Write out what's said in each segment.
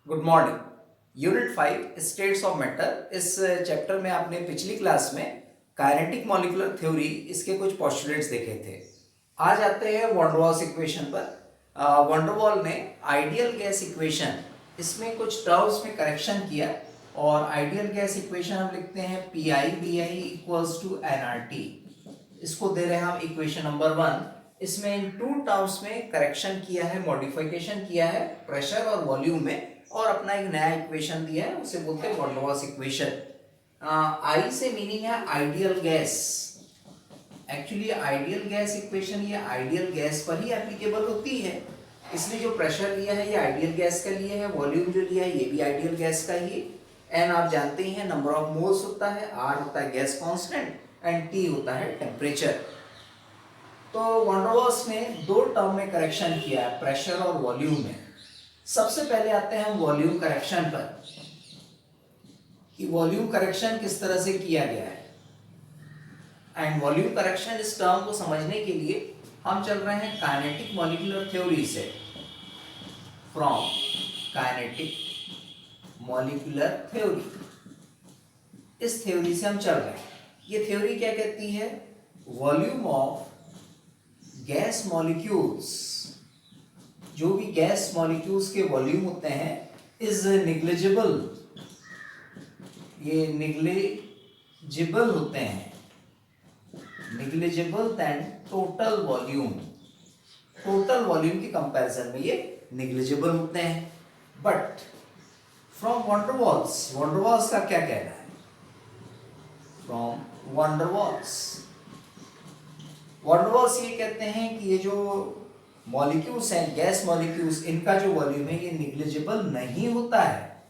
Good morning. Unit 5 states of matter. इस chapter में आपने पिछली क्लास में काइनेटिक मॉलिक्यूलर थ्योरी इसके कुछ पोस्टुलेट्स देखे थे। आज आते हैं वॉन डर वाल्स इक्वेशन पर। वॉन डर वाल ने आइडियल गैस इक्वेशन इसमें कुछ टर्म्स में करेक्शन किया और आइडियल गैस इक्वेशन हम लिखते हैं P I B I equals to N R T. इसको दे रहे हैं हम इक्वेशन नंबर 1। इसमें इन टू टर्म्स में करेक्शन किया है, मॉडिफिकेशन किया है प्रेशर और वॉल्यूम में, और अपना एक नया इक्वेशन दिया है, उसे बोलते हैं वॉन डर वाल्स इक्वेशन। आई से मीनिंग है ideal gas. Actually ideal gas equation ये आइडियल गैस पर ही एप्लीकेबल होती है, इसलिए जो प्रेशर लिया है ये आइडियल गैस का लिए है, वॉल्यूम जो लिया है ये भी आइडियल गैस का ही है। एन आप जानते ही हैं नंबर ऑफ मोल्स होता है, आर होता है गैस कांस्टेंट एंड टी होता है टेम्परेचर। तो वॉन डर वाल्स ने दो टर्म में करेक्शन किया है, प्रेशर और वॉल्यूम में। सबसे पहले आते हैं हम वॉल्यूम करेक्शन पर कि वॉल्यूम करेक्शन किस तरह से किया गया है। एंड वॉल्यूम करेक्शन इस टर्म को समझने के लिए हम चल रहे हैं काइनेटिक मॉलिक्यूलर थ्योरी से, फ्रॉम काइनेटिक मॉलिक्यूलर थ्योरी। इस थ्योरी से हम चल रहे हैं। ये थ्योरी क्या कहती है? वॉल्यूम ऑफ गैस मॉलिक्यूल्स, जो भी गैस मॉलिक्यूल्स के वॉल्यूम होते हैं, इज निग्लिजिबल, ये निग्लिजिबल होते हैं, negligible than total volume. Total volume के कंपैरिजन में ये निग्लिजिबल होते हैं। But from van der Waals, van der Waals का क्या कहना है? From van der Waals, van der Waals ये कहते हैं कि ये जो मॉलिक्यूल्स हैं, गैस मॉलिक्यूल्स, इनका जो वॉल्यूम है ये निग्लिजिबल नहीं होता है।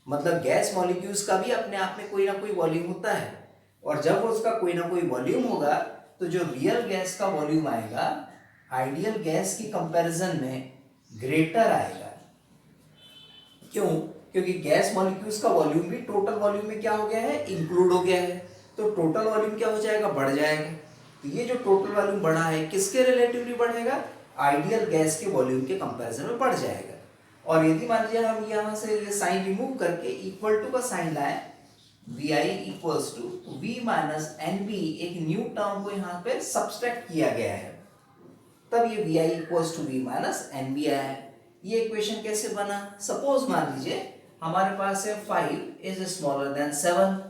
मतलब गैस मॉलिक्यूल्स का भी अपने आप में कोई ना कोई वॉल्यूम होता है, और जब उसका कोई ना कोई वॉल्यूम होगा तो जो रियल गैस का वॉल्यूम आएगा आइडियल गैस की कंपैरिजन में ग्रेटर आएगा। क्यों? क्योंकि गैस मॉलिक्यूल्स का वॉल्यूम भी टोटल वॉल्यूम में क्या हो गया है? इंक्लूड हो गया है। तो टोटल वॉल्यूम क्या हो जाएगा? बढ़ जाएगा। तो ये जो टोटल वॉल्यूम बढ़ा है किसके रिलेटिवली बढ़ेगा? आइडियल गैस के वॉल्यूम के कंपैरिजन में बढ़ जाएगा। और यदि मान लीजिए हम यहाँ से ये साइन रिमूव करके इक्वल टू का साइन लाए, V I equals to V minus N B, एक न्यू टर्म को यहाँ पे सब्सट्रैक्ट किया गया है, तब ये V I equals to V minus N B आया है। ये इक्वेशन कैसे बना? सपोज मान लीजिए हमारे पास है 5 इज स्मॉलर देन 7,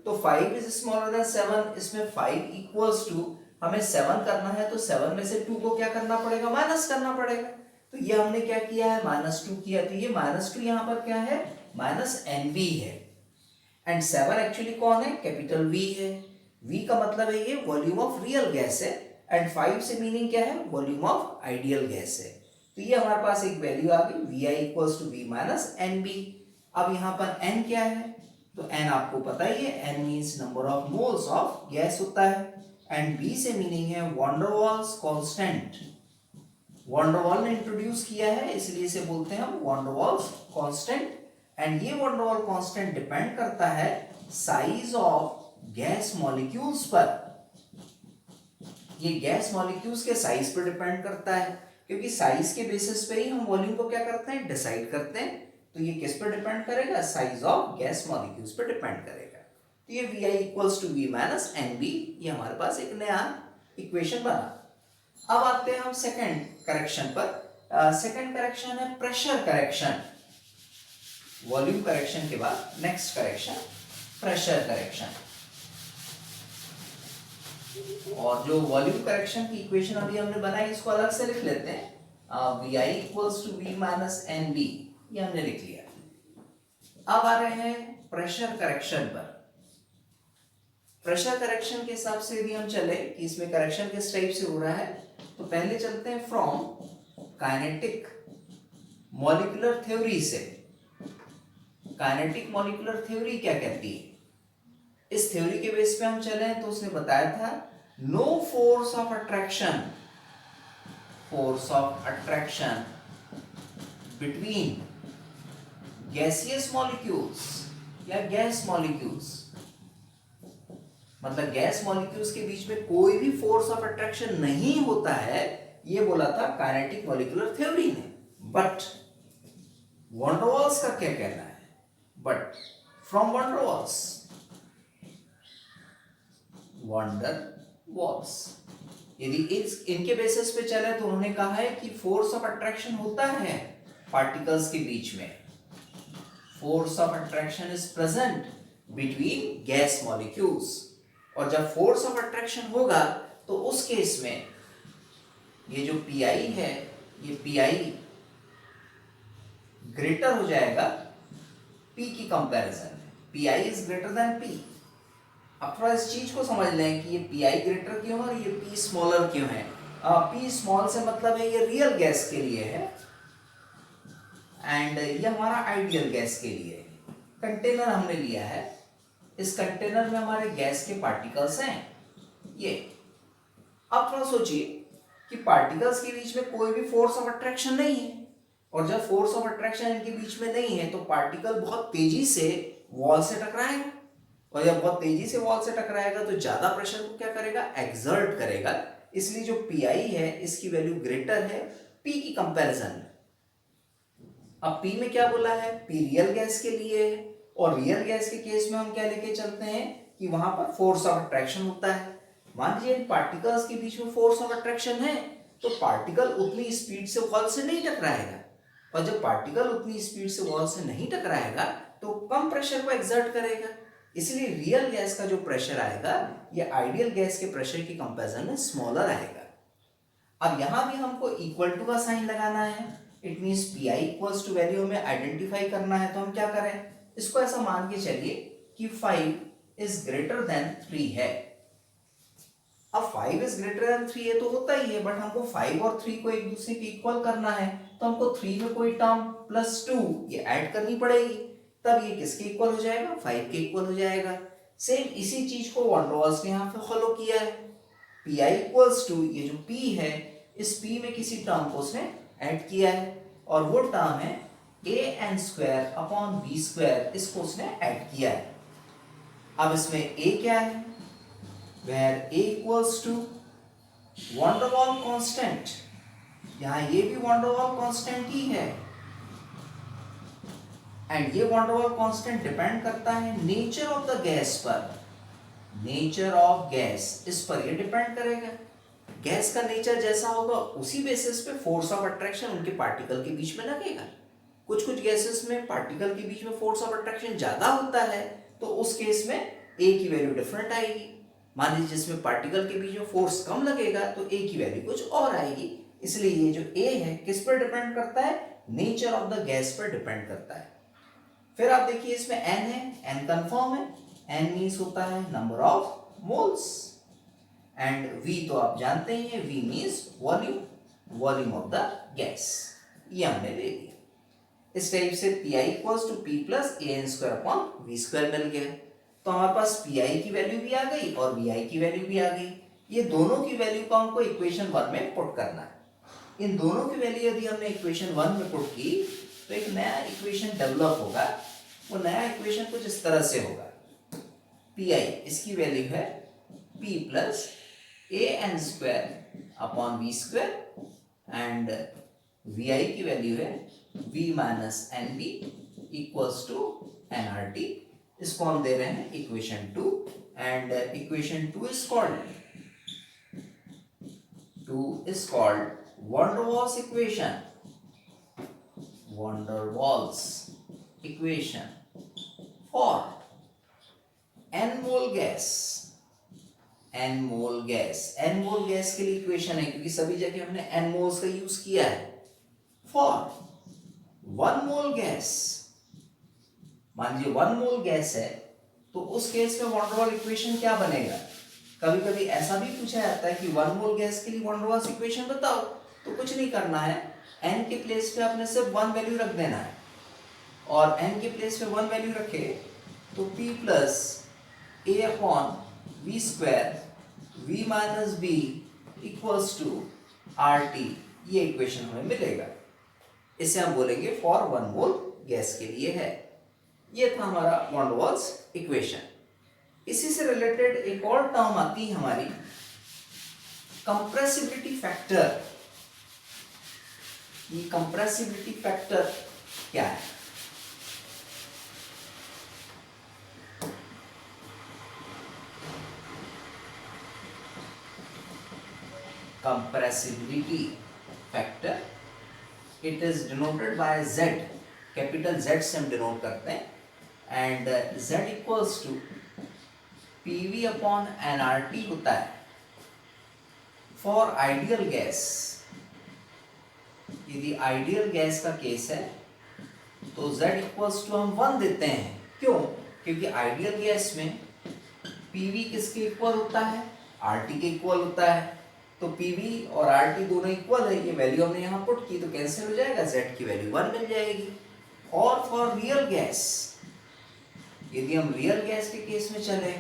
तो 5 इज स्मॉलर देन 7, इसमें 5 इक्वल्स टू हमें 7 करना है, तो 7 में से 2 को क्या करना पड़ेगा? माइनस करना पड़ेगा। तो ये हमने क्या किया है? -2 किया। तो ये -2 यहाँ पर क्या है? माइनस एन बी है। एंड 7 एक्चुअली कौन है? कैपिटल वी है। वी का मतलब है ये वॉल्यूम ऑफ रियल गैस है, एंड 5 से मीनिंग क्या है? वॉल्यूम ऑफ आइडियल गैस है। तो ये हमारे पास एक वैल्यू आ गई, V I equals to V minus N B. अब यहाँ पर एन क्या है? तो एन आपको पता ही है, N means number of moles of gas होता है, एंड बी से मीनिंग है van der Waals constant. Van der Waal ने इंट्रोड्यूस किया है, इसलिए इसे बोलते हैं हम van der Waals constant. And ये van der Waal constant depend करता है साइज ऑफ गैस मॉलिक्यूल्स पर। ये गैस मॉलिक्यूल्स के साइज पर डिपेंड करता है, क्योंकि साइज के बेसिस पे ही हम वॉल्यूम को क्या करते हैं? डिसाइड करते हैं। तो ये किस पर डिपेंड करेगा? साइज ऑफ गैस मॉलिक्यूल्स पर डिपेंड करेगा। तो ये V I equals to V minus N B, ये हमारे पास एक नया इक्वेशन बना। अब आते हैं हम सेकंड करेक्शन पर। सेकंड करेक्शन है प्रेशर करेक्शन। वॉल्यूम करेक्शन के बाद नेक्स्ट करेक्शन प्रेशर करेक्शन। और जो वॉल्यूम करेक्शन की इक्वेशन अभी हमने बनाई, इसको अलग से लिख लेते हैं। V I equals to V minus N B, ये हमने लिख लिया। अब आ रहे हैं प्रेशर करेक्शन पर। प्रेशर करेक्शन के हिसाब से यदि हम चले कि इसमें करेक्शन किस टाइप से हो रहा है, तो पहले चलते हैं फ्रॉम काइनेटिक मॉलिक्यूलर थ्योरी से। काइनेटिक मॉलिक्यूलर थ्योरी क्या कहती है? इस थ्योरी के बेस पे हम चले तो उसने बताया था no force of attraction, force of attraction between gaseous molecules या गैस मॉलिक्यूल्स, मतलब गैस मॉलिक्यूल्स के बीच में कोई भी फोर्स ऑफ अट्रैक्शन नहीं होता है, ये बोला था काइनेटिक मॉलिक्यूलर थ्योरी ने। बट वॉन डेर वाल्स का क्या कहना है, but from van der Waals, van der Waals यदि इनके बेसिस पे चले तो उन्होंने कहा है कि फोर्स ऑफ अट्रैक्शन होता है पार्टिकल्स के बीच में, force of attraction is present between gas molecules, और जब फोर्स ऑफ अट्रैक्शन होगा तो उस केस में ये जो पीआई है, ये पीआई ग्रेटर हो जाएगा पी की कंपैरिजन में, pi is greater than P. अब थोड़ा इस चीज को समझ लें कि ये पीआई ग्रेटर क्यों है और ये पी स्मॉलर क्यों है। पी स्मॉल से मतलब है ये रियल गैस के लिए है एंड ये हमारा आइडियल गैस के लिए है। कंटेनर हमने लिया है, इस कंटेनर में हमारे गैस के पार्टिकल्स हैं ये। अब थोड़ा सोचिए कि पार्टिकल्स के बीच में कोई भी फोर्स ऑफ अट्रैक्शन नहीं है, और जब फोर्स ऑफ अट्रैक्शन इनके बीच में नहीं है तो पार्टिकल बहुत तेजी से वॉल से टकराएगा, और जब बहुत तेजी से वॉल से टकराएगा तो ज्यादा प्रेशर को क्या करेगा, एक्सर्ट करेगा। इसलिए जो पीआई है इसकी वैल्यू ग्रेटर है पी की कंपैरिजन में। अब पी में क्या बोला है, पी रियल गैस के लिए है, और रियल गैस के केस में हम क्या लेके चलते हैं कि वहां पर फोर्स ऑफ अट्रैक्शन होता है। मान लीजिए इन पार्टिकल्स के बीच में फोर्स ऑफ अट्रैक्शन है तो पार्टिकल उतनी स्पीड से वॉल से नहीं टकराएगा, और जब पार्टिकल उतनी स्पीड से वॉल से नहीं टकराएगा तो कम प्रेशर को एक्सर्ट करेगा। इसलिए रियल गैस का जो प्रेशर आएगा ये आइडियल गैस के प्रेशर की कंपैरिजन में स्मॉलर आएगा। अब यहां भी हमको इक्वल टू का साइन लगाना है, it means P I equals to value हमें आइडेंटिफाई करना है। तो हम क्या करें, इसको ऐसा मान के चलिए कि 5 इज ग्रेटर देन 3 है। अब 5 इज ग्रेटर देन 3 है तो होता ही है, बट हमको 5 और 3 को एक दूसरे के इक्वल करना है, तो हमको 3 में कोई टर्म +2 ये ऐड करनी पड़ेगी, तब ये किसके इक्वल हो जाएगा, 5 के इक्वल हो जाएगा। सेम इसी चीज को वॉन डेर वाल्स ने यहाँ पे फॉलो किया है। पी आई इक्वल्स टू ये जो पी है, इस पी में किसी टर्म को उसने ऐड किया है, और वो टर्म है an² / v², इसको उसने ऐड किया है। अब इसमें a क्या है, where a equals to van der Waal constant, यहां ये भी वॉन डेर वाल कांस्टेंट ही है, एंड ये van der Waal constant depend करता है नेचर ऑफ द गैस पर, नेचर ऑफ गैस इस पर ये डिपेंड करेगा। गैस का नेचर जैसा होगा उसी बेसिस पे फोर्स ऑफ अट्रैक्शन उनके पार्टिकल के बीच में लगेगा। कुछ कुछ गैसेस में पार्टिकल के बीच में फोर्स ऑफ अट्रैक्शन ज्यादा होता है तो उस केस में ए की वैल्यू डिफरेंट आएगी। मान लीजिए जिसमें पार्टिकल के बीच में फोर्स कम लगेगा तो ए की वैल्यू कुछ और आएगी। इसलिए ये जो ए है किस पर डिपेंड करता है, नेचर ऑफ द गैस पर डिपेंड करता है। फिर आप देखिए इसमें n है, n कंफर्म है, n मींस होता है number of moles, and v तो आप जानते ही हैं, v means volume, volume of the gas, ये हमने ले लिया। इस टाइप से Pi equals to P plus an²/v² मिल गया। तो हमारे पास Pi की वैल्यू भी आ गई और Vi की वैल्यू भी आ गई। ये दोनों की वैल्यू को हमको इक्वेशन 1 में पुट करना है। इन दोनों की वैल्यू यदि हमने इक्वेशन 1 में पुट की तो एक नया इक्वेशन डेवलप होगा। वो नया इक्वेशन कुछ इस तरह से होगा, Pi इसकी वैल्यू है P plus an²/v² and Vi की वैल्यू है V minus NB equals to nRT। इसको हम दे रहे हैं equation 2, and equation 2 is called van der Waals equation, van der Waals equation for n mole gas, n mole gas, n mole gas के लिए equation है क्योंकि सभी जगह हमने n मोल्स का यूज किया है। फॉर 1 मोल गैस, मान लीजिए 1 मोल गैस है तो उस केस में वॉन डेर वाल इक्वेशन क्या बनेगा। कभी कभी ऐसा भी पूछा जाता है कि 1 मोल गैस के लिए वॉन डेर वाल्स इक्वेशन बताओ, तो कुछ नहीं करना है, n के प्लेस पे आपने सिर्फ 1 वैल्यू रख देना है, और n के प्लेस पे 1 वैल्यू रखे तो P plus a/v² v minus b equals to RT, ये इक्वेशन हमें मिलेगा। इसे हम बोलेंगे फॉर 1 मोल गैस के लिए है। ये था हमारा वॉन डेर वाल्स इक्वेशन। इसी से रिलेटेड एक और टर्म आती है हमारी कंप्रेसिबिलिटी फैक्टर। ये कंप्रेसिबिलिटी फैक्टर क्या है? Compressibility factor. It is denoted by Z. Capital Z से हम डिनोट करते हैं, and Z equals to PV upon nRT होता है फॉर आइडियल गैस। यदि आइडियल गैस का केस है तो Z इक्वल्स टू हम 1 देते हैं। क्यों? क्योंकि आइडियल गैस में PV किसके इक्वल होता है? RT के इक्वल होता है। तो PV और RT दोनों इक्वल है, ये वैल्यू हमने यहाँ पुट की तो कैंसिल हो जाएगा, Z की वैल्यू 1 मिल जाएगी। और फॉर रियल गैस, यदि हम रियल गैस के केस में चले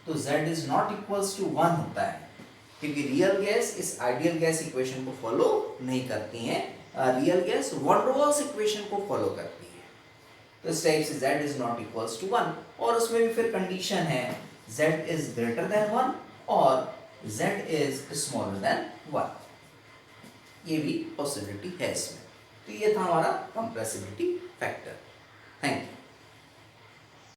तो Z is not equals to 1 होता है, क्योंकि रियल गैस इस आइडियल गैस इक्वेशन को फॉलो नहीं करती हैं। Real gas van Waals equation को फॉलो करती है। तो इस टाइप से Z is not equals to 1, और उसमें भी फिर कंडीशन है Z इज ग्रेटर देन 1 और Z इज स्मॉलर देन 1। ये भी पॉसिबिलिटी है इसमें। तो ये था हमारा कंप्रेसिबिलिटी फैक्टर। Thank you.